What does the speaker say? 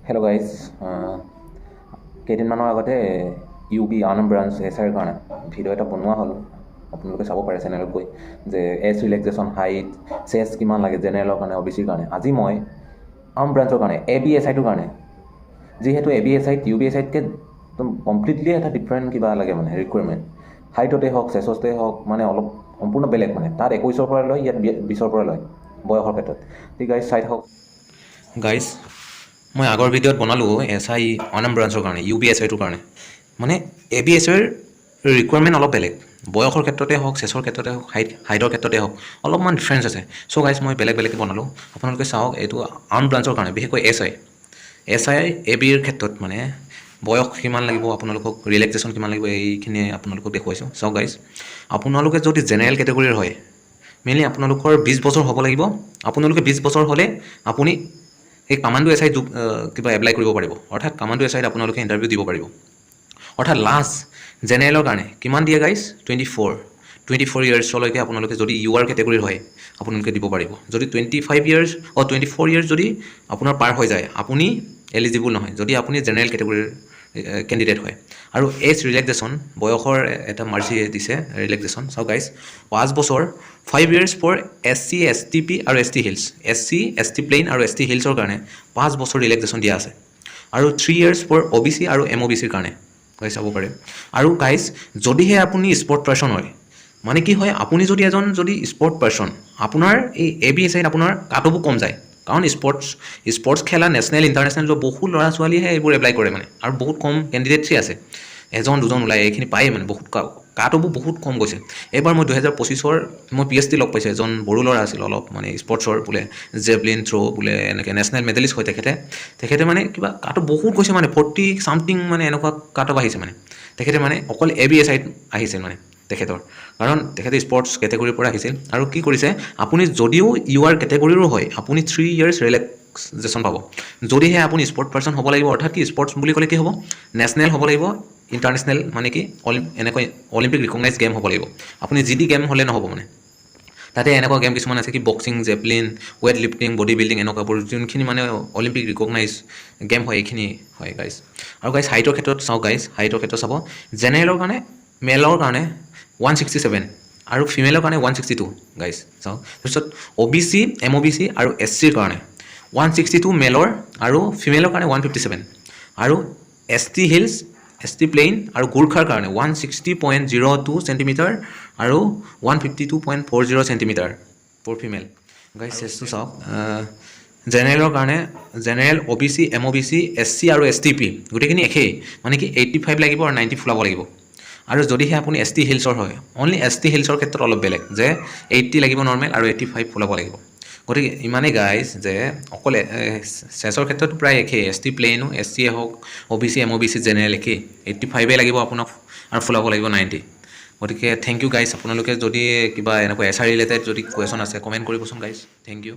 Hello' guys কেইদিনমানৰ আগতে U B আনম branch S আইৰ কাৰণে ভিডিঅ' এটা বনোৱা হ'ল। আপোনালোকে চাব পাৰে চেনেলত গৈ যে এজ ৰিলেক্সেশ্যন হাইট চেছ কিমান লাগে জেনেৰেলৰ কাৰণে অ' বি চিৰ কাৰণে। আজি মই আৰ্ম ব্ৰাঞ্চৰ কাৰণে এ বি এছ আইটোৰ কাৰণে, যিহেতু এ বি এছ আইত ইউ বি এছ আইতকৈ একদম কমপ্লিটলি এটা ডিফাৰেণ্ট কিবা লাগে মানে ৰিকুৱাৰমেণ্ট, হাইটতে হওক চেছতে হওক মানে অলপ সম্পূৰ্ণ বেলেগ মানে। তাত 21ৰ পৰা লয়, ইয়াত 20ৰ পৰা লয় বয়সৰ ক্ষেত্ৰত। ঠিক গাইজ চাই থাকক। গাইজ মই আগৰ ভিডিঅ'ত বনালোঁ এছ আই আনম ব্ৰাঞ্চৰ কাৰণে ইউ বি এছ আইটোৰ কাৰণে, মানে এ বি এছ আইৰ ৰিকুৱাৰমেণ্ট অলপ বেলেগ, বয়সৰ ক্ষেত্ৰতে হওক চেছৰ ক্ষেত্ৰতে হওক হাইটৰ ক্ষেত্ৰতে হওক অলপমান ডিফাৰেঞ্চ আছে। চ' গাইজ মই বেলেগকৈ বনালোঁ, আপোনালোকে চাওক। এইটো আৰ্ম ব্ৰাঞ্চৰ কাৰণে বিশেষকৈ এছ আই এ বিৰ ক্ষেত্ৰত মানে বয়স কিমান লাগিব আপোনালোকক, ৰিলেক্সেশ্যন কিমান লাগিব, এইখিনিয়ে আপোনালোকক দেখুৱাইছোঁ। চাওক গাইজ, আপোনালোকে যদি জেনেৰেল কেটেগৰীৰ হয় মেইনলি আপোনালোকৰ 20 বছৰ হ'ব লাগিব। আপোনালোকে 20 বছৰ হ'লে আপুনি এই কামাণ্ডো এছ আইত কিবা এপ্লাই কৰিব পাৰিব, অৰ্থাৎ কামাণ্ডো এছ আইত আপোনালোকে ইণ্টাৰভিউ দিব পাৰিব। অৰ্থাৎ লাষ্ট জেনেৰেলৰ কাৰণে কিমান দিয়ে গাইজ, 24 ইয়াৰ্ছলৈকে আপোনালোকে যদি ইউ আৰ কেটেগৰীৰ হয় আপোনালোকে দিব পাৰিব। যদি 25 ইয়াৰ্ছ 24 ইয়াৰ্ছ যদি আপোনাৰ পাৰ হৈ যায় আপুনি এলিজিবল নহয়, যদি আপুনি জেনেৰেল কেটেগৰীৰ কেণ্ডিডেট হয়। আৰু এজ ৰিলেক্সেশ্যন বয়সৰ এটা মাৰ্জি দিছে ৰিলেক্সেশ্যন। চাওক গাইজ, 5 বছৰ 5 years for S C S T P আৰু S T hills, S C S T plain আৰু এছ টি হিলছৰ কাৰণে 5 বছৰ ৰিলেক্সেশ্যন দিয়া আছে। আৰু 3 years for O' B C আৰু এম অ' বি চিৰ কাৰণে গাইজ চাব পাৰে। আৰু গাইজ যদিহে আপুনি স্পৰ্ট পাৰ্চন হয়, মানে কি হয়, আপুনি যদি এজন স্পৰ্ট পাৰ্চন, আপোনাৰ এই এ বি এছ আইত আপোনাৰ কাটঅফো কম যায়। কাৰণ স্পৰ্টছ খেলা নেশ্যনেল ইণ্টাৰনেশ্যনেল বহুত ল'ৰা ছোৱালীহে এইবোৰ এপ্লাই কৰে মানে, আৰু বহুত কম কেণ্ডিডেটছে আছে, এজন দুজন ওলাই এইখিনি পায়েই মানে, বহুত কাটঅফো বহুত কম গৈছে। এইবাৰ মই 2025 মই পি এইচ ডি লগ পাইছোঁ, এজন বড়ো ল'ৰা আছিল অলপ মানে স্পৰ্টছৰ বোলে জেভলিন থ্ৰ' বোলে এনেকৈ নেশ্যনেল মেডেলিষ্ট হয় তেখেতে মানে কিবা কাটঅফ বহুত গৈছে মানে 40 চামথিং মানে এনেকুৱা কাটঅফ আহিছে মানে। তেখেতে মানে অকল এ বি এছ আইত আহিছিল মানে তেখেতৰ, কাৰণ তেখেতে স্পৰ্টছ কেটেগৰীৰ পৰা আহিছিল। আৰু কি কৰিছে, আপুনি যদিও ইউ আৰ কেটেগৰীৰো হয় আপুনি 3 ইয়াৰ্ছ ৰিলেক্সেশ্যন পাব। যদিহে আপুনি স্পৰ্ট পাৰ্চন হ'ব লাগিব, অৰ্থাৎ কি স্পৰ্টছ বুলি ক'লে কি হ'ব, নেশ্যনেল হ'ব লাগিব, ইণ্টাৰনেশ্যনেল মানে কি এনেকৈ অলিম্পিক ৰিকগনাইজ গেম হ'ব লাগিব। আপুনি যি টি গেম হ'লে নহ'ব মানে। তাতে এনেকুৱা গেম কিছুমান আছে কি boxing, javelin, weight lifting, body building, এনেকুৱাবোৰ যোনখিনি মানে অলিম্পিক ৰিকগনাইজ গেম হয় এইখিনি হয় গাইজ। আৰু গাইজ হাইটৰ ক্ষেত্ৰত চাওক, গাইজ হাইটৰ ক্ষেত্ৰত চাব, জেনেৰেলৰ কাৰণে মেলৰ কাৰণে 167 আৰু ফিমেলৰ কাৰণে 162 গাইজ চাওক। তাৰপিছত অ' B C, M O' B C আৰু এছ চিৰ কাৰণে 162 মেলৰ আৰু ফিমেলৰ কাৰণে 157, আৰু S T hills, S T plain আৰু গোৰ্খাৰ কাৰণে 160.02 চেণ্টিমিটাৰ আৰু 152.40 চেণ্টিমিটাৰ ফৰ ফিমেল। গাইজ চেছটো চাওক, জেনেৰেলৰ কাৰণে জেনেৰেল, অ' B C, M O' B C, S C আৰু এছ টি পি গোটেইখিনি একেই, মানে কি 85 লাগিব আৰু 90 ফুলাব লাগিব। আৰু যদিহে আপুনি এছ টি হিলছৰ হয়, অনলি এছ টি হিলছৰ ক্ষেত্ৰত অলপ বেলেগ, যে 80 লাগিব নৰ্মেল আৰু 85 ফুলাব লাগিব। গতিকে ইমানেই গাইজ যে অকল চেছৰ ক্ষেত্ৰত প্ৰায় একেই, এছ টি প্লেইনো, এছ চিয়ে হওক, অ' B C, M O' B C, general একেই, 85 লাগিব আপোনাক আৰু ফুলাব লাগিব 90। গতিকে থেংক ইউ গাইজ। আপোনালোকে যদি কিবা এনেকুৱা এছ আই ৰিলেটেড যদি কুৱেশ্যন আছে কমেণ্ট কৰিবচোন গাইজ। Thank U.